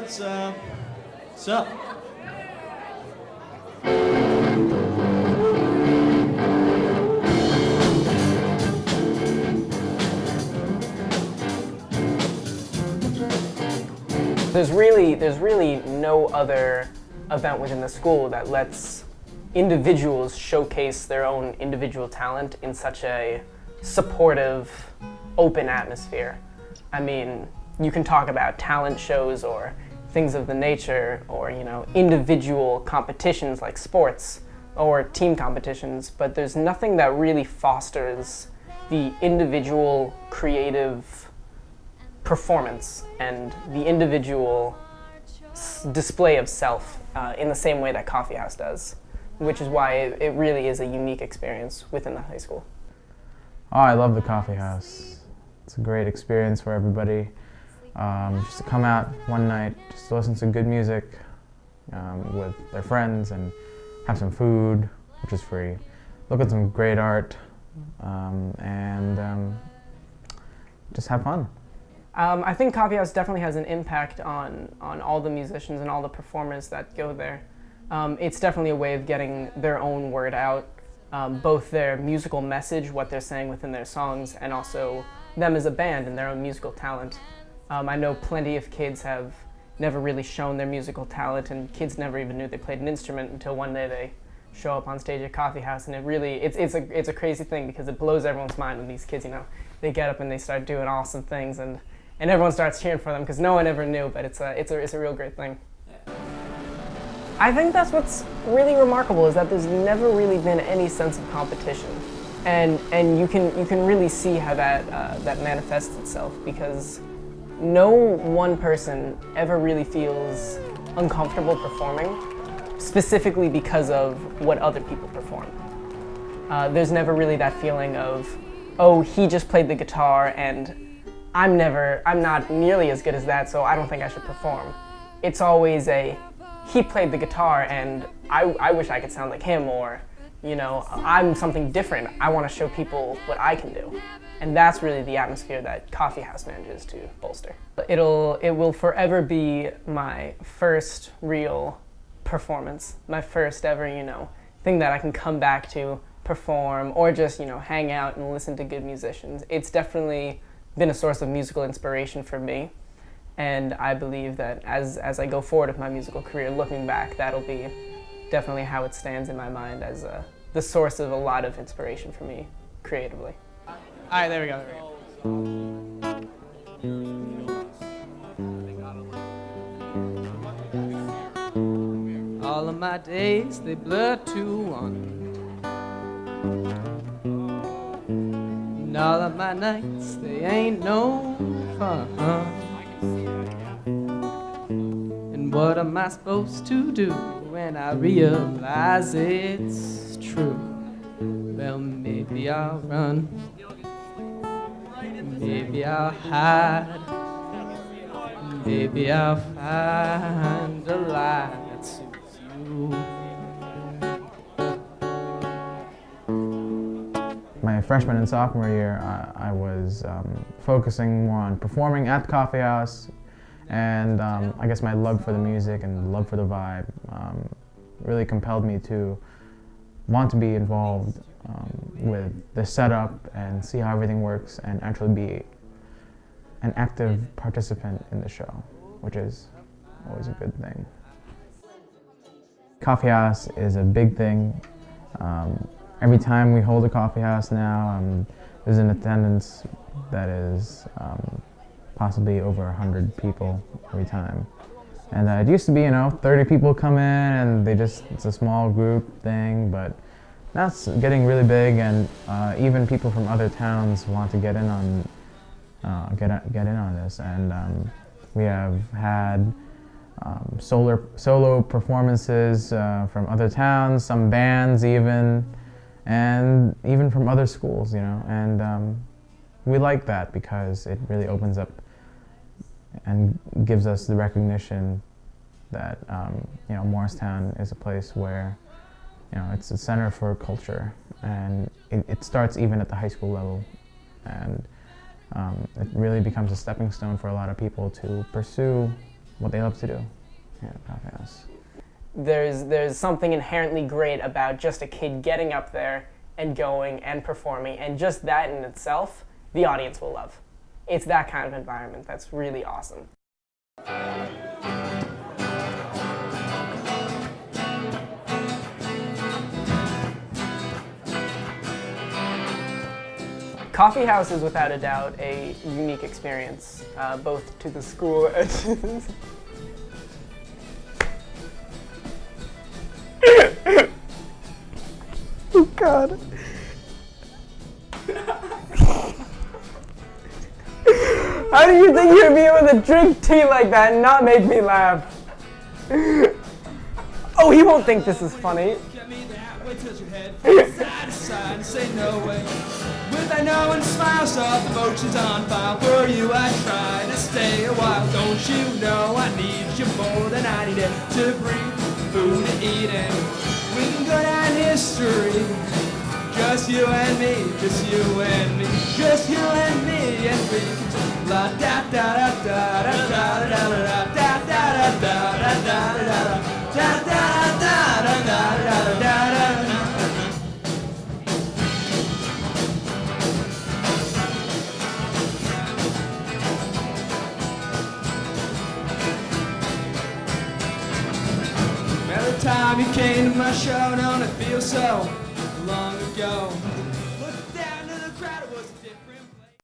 What's up? There's really no other event within the school that lets individuals showcase their own individual talent in such a supportive, open atmosphere. I mean, you can talk about talent shows or things of the nature, or individual competitions like sports or team competitions, but there's nothing that really fosters the individual creative performance and the individual display of self in the same way that Coffee House does, which is why it really is a unique experience within the high school. Oh, I love the Coffee House. It's a great experience for everybody. Just to come out one night, just to listen to good music with their friends and have some food, which is free. Look at some great art and just have fun. I think Coffee House definitely has an impact on all the musicians and all the performers that go there. It's definitely a way of getting their own word out, both their musical message, what they're saying within their songs, and also them as a band and their own musical talent. I know plenty of kids have never really shown their musical talent, and kids never even knew they played an instrument until one day they show up on stage at Coffee House, and it's a crazy thing because it blows everyone's mind when these kids, they get up and they start doing awesome things, and everyone starts cheering for them because no one ever knew, but it's a real great thing. I think that's what's really remarkable, is that there's never really been any sense of competition, and you can really see how that manifests itself, because no one person ever really feels uncomfortable performing, specifically because of what other people perform. There's never really that feeling of, oh, he just played the guitar and I'm not nearly as good as that, so I don't think I should perform. It's always he played the guitar and I wish I could sound like him, or, I'm something different. I want to show people what I can do. And that's really the atmosphere that Coffee House manages to bolster. It will forever be my first real performance, my first ever, thing that I can come back to, perform, or just, hang out and listen to good musicians. It's definitely been a source of musical inspiration for me, and I believe that as I go forward with my musical career, looking back, that'll be definitely how it stands in my mind as the source of a lot of inspiration for me creatively. All right, there we go. All of my days, they blur to one. And all of my nights, they ain't no fun. And what am I supposed to do when I realize it's true? Well, maybe I'll run. Maybe I'll hide. Maybe I'll find a lie that suits you. My freshman and sophomore year, I was focusing more on performing at the Coffee House, and I guess my love for the music and love for the vibe really compelled me to want to be involved with the setup and see how everything works, and actually be an active participant in the show, which is always a good thing. Coffee House is a big thing. Every time we hold a Coffee House now, there's an attendance that is possibly over 100 people every time. And it used to be, 30 people come in and it's a small group thing, but that's getting really big, and even people from other towns want to get in on this. And we have had solo performances from other towns, some bands even, and even from other schools, And we like that because it really opens up and gives us the recognition that Morristown is a place where it's a center for culture, and it starts even at the high school level, and it really becomes a stepping stone for a lot of people to pursue what they love to do here at Coffee House. There's something inherently great about just a kid getting up there and going and performing, and just that in itself, the audience will love. It's that kind of environment that's really awesome. Coffee House is without a doubt a unique experience, both to the school and to the... Oh God. How do you think you'd be able to drink tea like that and not make me laugh? Oh, he won't think this is funny. Get me that way, tilt your head from side to side and say no way. With I know and smile, soft emotions on file. For you I try to stay a while. Don't you know I need you more than I need it to breathe, food to eat, and we can go down history. Just you and me, just you and me, just you and me, and we can just la da da da da da da da da da da da da da da da da da da. Every time you came to my show, don't it feel so long ago?